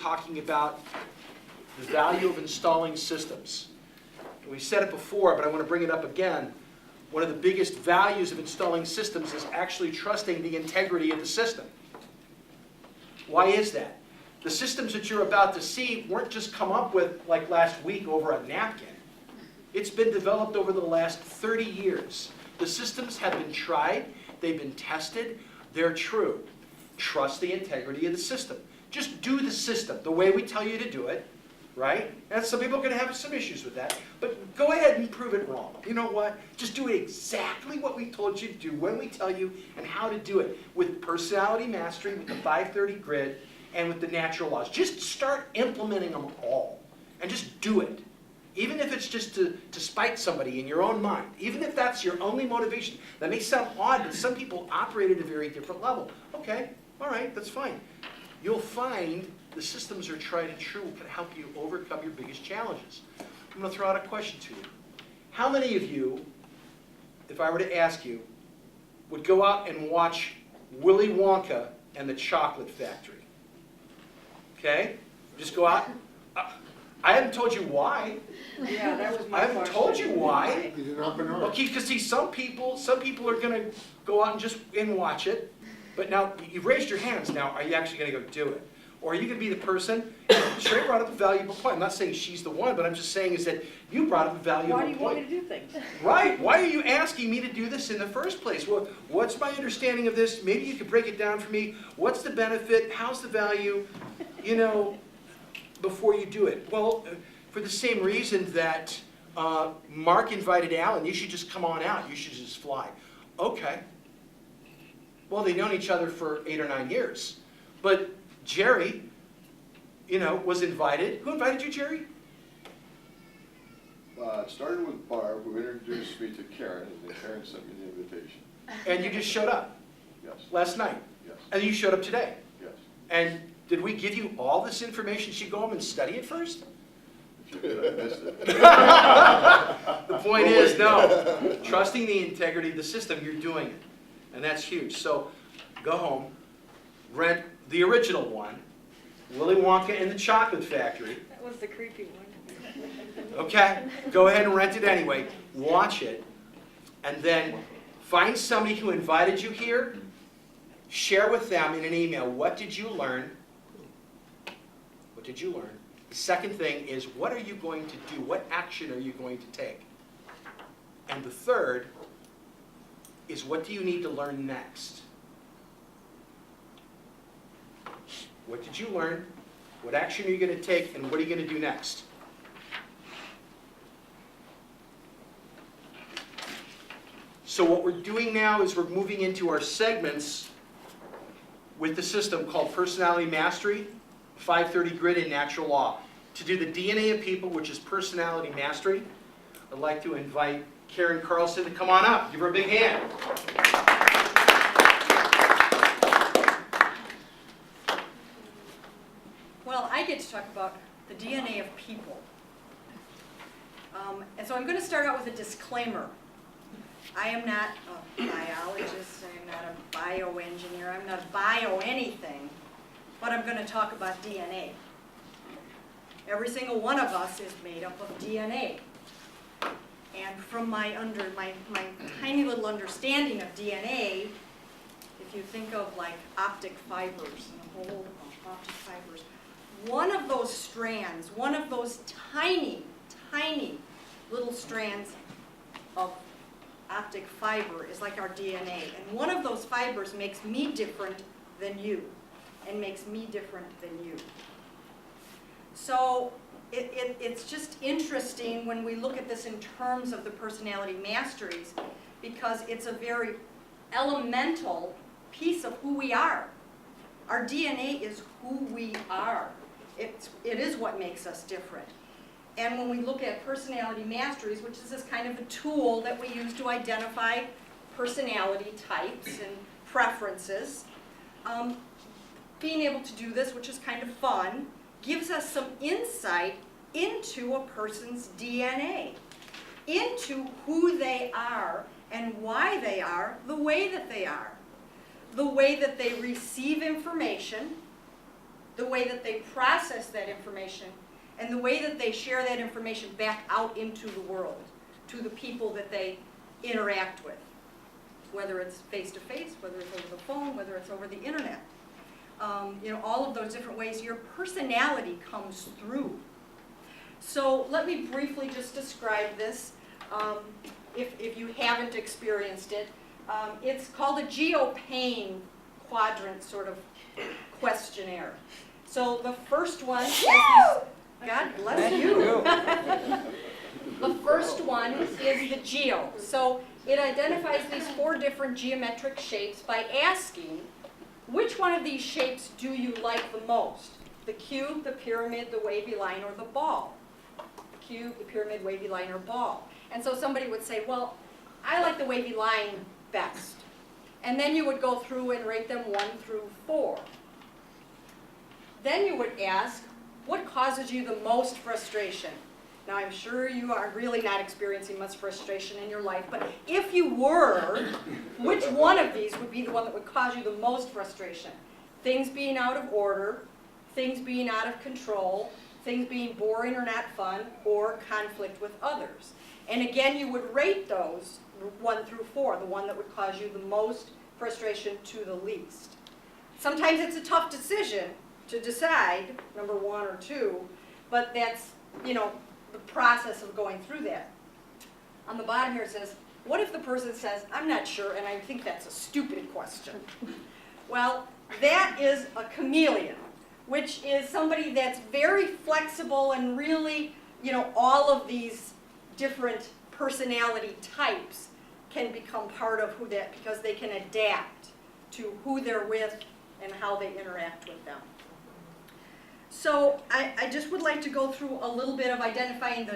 talking about the value of installing systems. And we've said it before, but I want to bring it up again. One of the biggest values of installing systems is actually trusting the integrity of the system. Why is that? The systems that you're about to see weren't just come up with like last week over a napkin. It's been developed over the last 30 years. The systems have been tried, they've been tested, they're true. Trust the integrity of the system. Just do the system the way we tell you to do it, right? And some people are going to have some issues with that, but go ahead and prove it wrong. You know what? Just do it exactly what we told you to do, when we tell you, and how to do it. With personality mastery, with the 530 grid, and with the natural laws. Just start implementing them all, and just do it. Even if it's just to spite somebody in your own mind. Even if that's your only motivation. That may sound odd, but some people operate at a very different level. Okay, all right, that's fine. You'll find the systems are tried and true can help you overcome your biggest challenges. I'm going to throw out a question to you. How many of you, if I were to ask you, would go out and watch Willy Wonka and the Chocolate Factory? Okay? Just go out. I haven't told you why. Yeah, that was my I haven't told you why. Okay, because see, some people are going to go out and just watch it. But now, you've raised your hands now. Are you actually going to go do it? Or are you going to be the person? Sherry brought up a valuable point. I'm not saying she's the one, but I'm just saying is that you brought up a valuable point. Why do you want me to do things? Right. Why are you asking me to do this in the first place? Well, what's my understanding of this? Maybe you could break it down for me. What's the benefit? How's the value? You know, before you do it. Well, for the same reason that Mark invited Alan, you should just come on out. You should just fly. Okay. Well, they've known each other for 8 or 9 years. But Jerry, you know, was invited. Who invited you, Jerry? It started with Barb, who introduced me to Karen, and then Karen sent me the invitation. And you just showed up? Yes. Last night? Yes. And you showed up today? Yes. And did we give you all this information? Should you go home and study it first? If you did, I missed it. The point is, no. Trusting the integrity of the system, you're doing it. And that's huge. So go home, rent the original one, Willy Wonka and the Chocolate Factory. That was the creepy one. Okay? Go ahead and rent it anyway. Watch it. And then find somebody who invited you here. Share with them in an email, what did you learn? What did you learn? The second thing is, what are you going to do? What action are you going to take? And the third is, what do you need to learn next? What did you learn? What action are you going to take? And what are you going to do next? So what we're doing now is we're moving into our segments with the system called Personality Mastery, 530 Grid, and Natural Law. To do the DNA of people, which is Personality Mastery, I'd like to invite Karen Carlson to come on up. Give her a big hand. Well, I get to talk about the DNA of people. And so I'm going to start out with a disclaimer. I am not a biologist, I'm not a bioengineer, I'm not bio anything, but I'm going to talk about DNA. Every single one of us is made up of DNA. And from my tiny little understanding of DNA, if you think of like optic fibers and a whole optic fibers, one of those strands, one of those tiny, tiny little strands of optic fiber is like our DNA. And one of those fibers makes me different than you, and makes me different than you. So it's just interesting when we look at this in terms of the personality masteries, because it's a very elemental piece of who we are. Our DNA is who we are. It is what makes us different. And when we look at personality masteries, which is this kind of a tool that we use to identify personality types and preferences, being able to do this, which is kind of fun, gives us some insight into a person's DNA, into who they are and why they are the way that they are, the way that they receive information, the way that they process that information, and the way that they share that information back out into the world, to the people that they interact with, whether it's face-to-face, whether it's over the phone, whether it's over the internet. You know, all of those different ways your personality comes through. So let me briefly just describe this, if you haven't experienced it. It's called a GeoPain quadrant sort of questionnaire. So the first one is God bless you. The first one is the geo. So it identifies these 4 different geometric shapes by asking, which one of these shapes do you like the most? The cube, the pyramid, the wavy line, or the ball? The cube, the pyramid, wavy line, or ball. And so somebody would say, well, I like the wavy line best. And then you would go through and rate them 1 through 4. Then you would ask, what causes you the most frustration? Now, I'm sure you are really not experiencing much frustration in your life, but if you were, which one of these would be the one that would cause you the most frustration? Things being out of order, things being out of control, things being boring or not fun, or conflict with others. And again, you would rate those 1 through 4, the one that would cause you the most frustration to the least. Sometimes it's a tough decision to decide, number 1 or 2, but that's, you know, the process of going through that. On the bottom here it says, what if the person says, I'm not sure, and I think that's a stupid question? Well, that is a chameleon, which is somebody that's very flexible and really, you know, all of these different personality types can become part of who that, because they can adapt to who they're with and how they interact with them. So I just would like to go through a little bit of identifying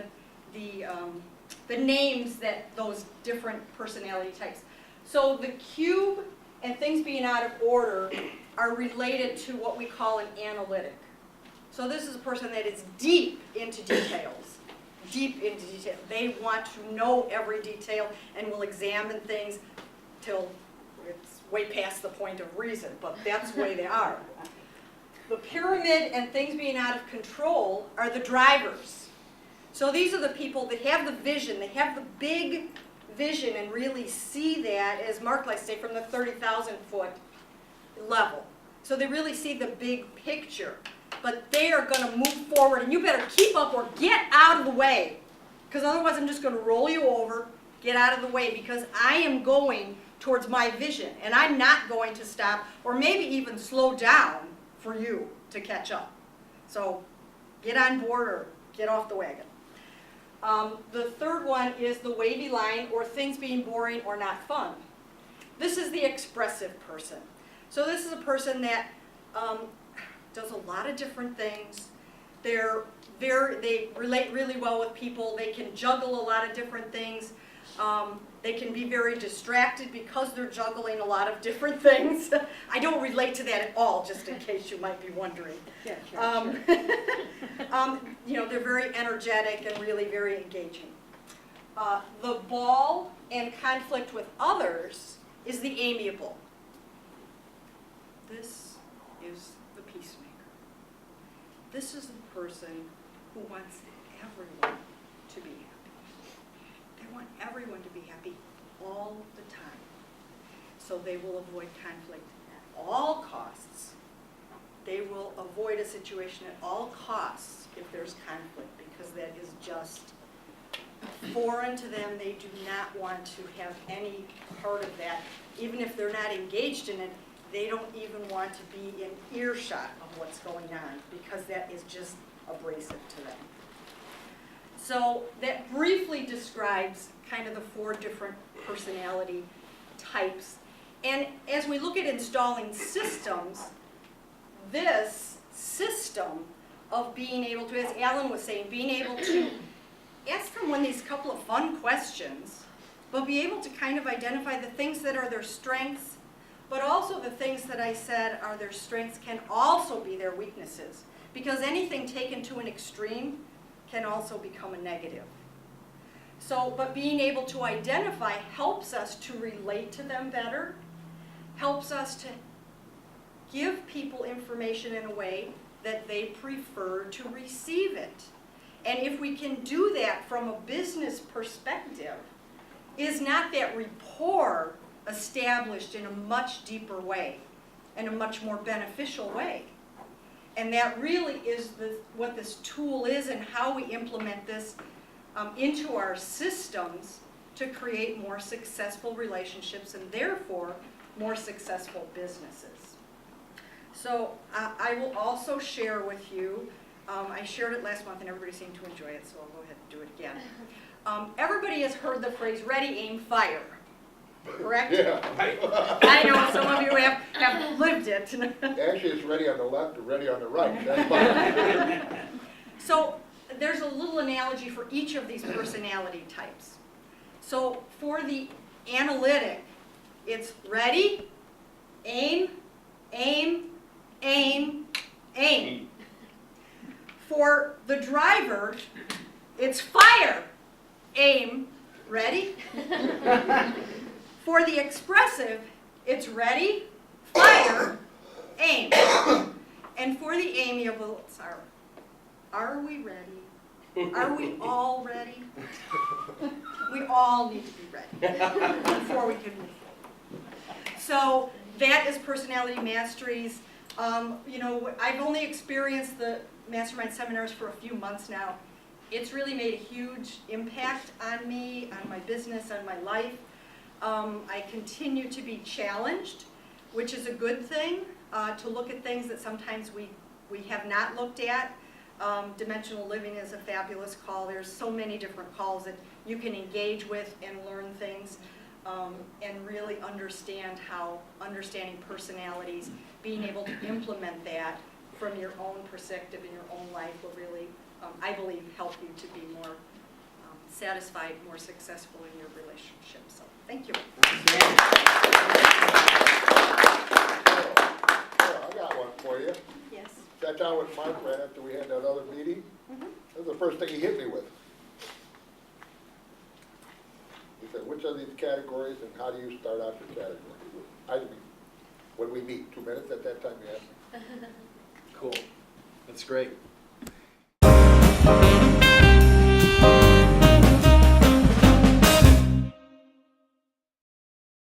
the names that those different personality types. So the cube and things being out of order are related to what we call an analytic. So this is a person that is deep into details. Deep into detail. They want to know every detail and will examine things till it's way past the point of reason, but that's the way they are. The pyramid and things being out of control are the drivers. So these are the people that have the vision, they have the big vision and really see that, as Mark likes to say, from the 30,000 foot level. So they really see the big picture. But they are going to move forward, and you better keep up or get out of the way. Because otherwise I'm just going to roll you over, get out of the way, because I am going towards my vision, and I'm not going to stop or maybe even slow down for you to catch up. So get on board or get off the wagon. The third one is the wavy line, or things being boring or not fun. This is the expressive person. So this is a person that does a lot of different things. They relate really well with people. They can juggle a lot of different things. They can be very distracted because they're juggling a lot of different things. I don't relate to that at all, just in case you might be wondering. Yeah, sure. You know, they're very energetic and really very engaging. The ball and conflict with others is the amiable. This is the peacemaker. This is the person who wants everyone to be happy. They want everyone to be happy all the time. So they will avoid conflict at all costs. They will avoid a situation at all costs if there's conflict, because that is just foreign to them. They do not want to have any part of that. Even if they're not engaged in it, they don't even want to be in earshot of what's going on, because that is just abrasive to them. So that briefly describes kind of the 4 different personality types. And as we look at installing systems, this system of being able to, as Alan was saying, being able to ask someone these couple of fun questions, but be able to kind of identify the things that are their strengths, but also the things that I said are their strengths can also be their weaknesses. Because anything taken to an extreme can also become a negative. So, but being able to identify helps us to relate to them better, helps us to give people information in a way that they prefer to receive it. And if we can do that from a business perspective, is not that rapport established in a much deeper way, in a much more beneficial way? And that really is what this tool is and how we implement this into our systems to create more successful relationships and therefore more successful businesses. So I will also share with you, I shared it last month and everybody seemed to enjoy it, so I'll go ahead and do it again. Everybody has heard the phrase ready, aim, fire, correct? Yeah. I know some of you have lived it. Actually, it's ready on the left or ready on the right. That's fine. So there's a little analogy for each of these personality types. So for the analytic, it's ready, aim, aim, aim, aim. For the driver, it's fire, aim, ready. For the expressive, it's ready, fire, aim. And for the amiable, sorry, are we ready? Are we all ready? We all need to be ready before we can move forward. So that is Personality Masteries. You know, I've only experienced the Mastermind seminars for a few months now. It's really made a huge impact on me, on my business, on my life. I continue to be challenged, which is a good thing, to look at things that sometimes we have not looked at. Dimensional living is a fabulous call. There's so many different calls that you can engage with and learn things and really understand how understanding personalities, being able to implement that from your own perspective in your own life will really, I believe, help you to be more satisfied, more successful in your relationship. So thank you. I got one for you. Yes. Sat down with Mark right after we had that other meeting. That was the first thing he hit me with. He said, which are these categories and how do you start out your category? I mean, when we meet, 2 minutes at that time you asked me. Cool. That's great.